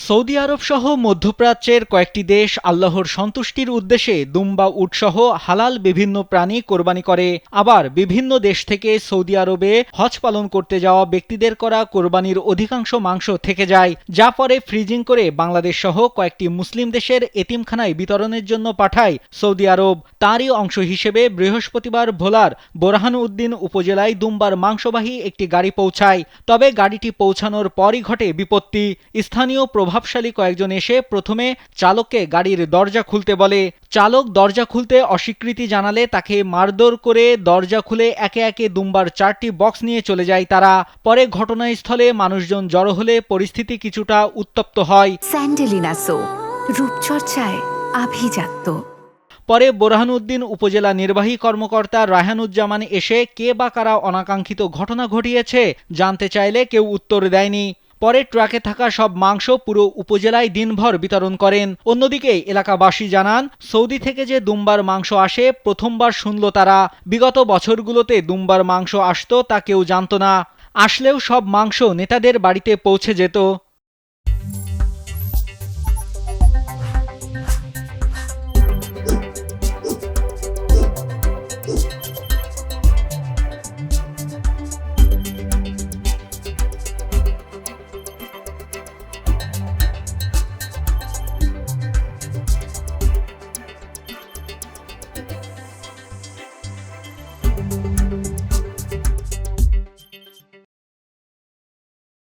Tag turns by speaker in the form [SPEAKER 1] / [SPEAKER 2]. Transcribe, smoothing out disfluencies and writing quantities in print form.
[SPEAKER 1] Saudi আরব সহ মধ্যপ্রাচ্যের কয়েকটি দেশ আল্লাহর সন্তুষ্টির উদ্দেশ্যে দুম্বা উটসহ হালাল বিভিন্ন প্রাণী কোরবানি করে। আবার বিভিন্ন দেশ থেকে সৌদি আরবে হজ পালন করতে যাওয়া ব্যক্তিদের করা কোরবানির অধিকাংশ মাংস থেকে যায়, যা পরে ফ্রিজিং করে বাংলাদেশ সহ কয়েকটি মুসলিম দেশের এতিমখানায় বিতরণের জন্য পাঠায় সৌদি আরব। তারই অংশ হিসেবে বৃহস্পতিবার ভোলার বোরহানউদ্দিন উপজেলায় দুম্বার মাংসবাহী একটি গাড়ি পৌঁছায়। তবে গাড়িটি পৌঁছানোর পরই ঘটে বিপত্তি। স্থানীয় প্রভাবশালী কয়েকজন এসে প্রথমে চালককে গাড়ির দরজা খুলতে বলে। চালক দরজা খুলতে অস্বীকৃতি জানালে তাকে মারধর করে দরজা খুলে একে একে দুম্বার 4টি বক্স নিয়ে চলে যায় তারা। পরে ঘটনাস্থলে মানুষজন জড়ো হলে পরিস্থিতি কিছুটা উত্তপ্ত হয়।
[SPEAKER 2] স্যান্ডেলিনা সো, রূপচর্চায় আভিজাত্য।
[SPEAKER 1] পরে বোরহানউদ্দিন উপজেলা নির্বাহী কর্মকর্তা রায়হানুজ্জামান এসে কে বা কারা অনাকাঙ্ক্ষিত ঘটনা ঘটিয়েছে জানতে চাইলে কেউ উত্তর দেয়নি। পরে ট্রাকে থাকা সব মাংস পুরো উপজেলায় দিনভর বিতরণ করেন। অন্যদিকে এলাকাবাসী জানান, সৌদি থেকে যে দুম্বার মাংস আসে প্রথমবার শুনল তারা। বিগত বছরগুলোতে দুম্বার মাংস আসতো তা কেউ জানত না। আসলেও সব মাংস নেতাদের বাড়িতে পৌঁছে যেত।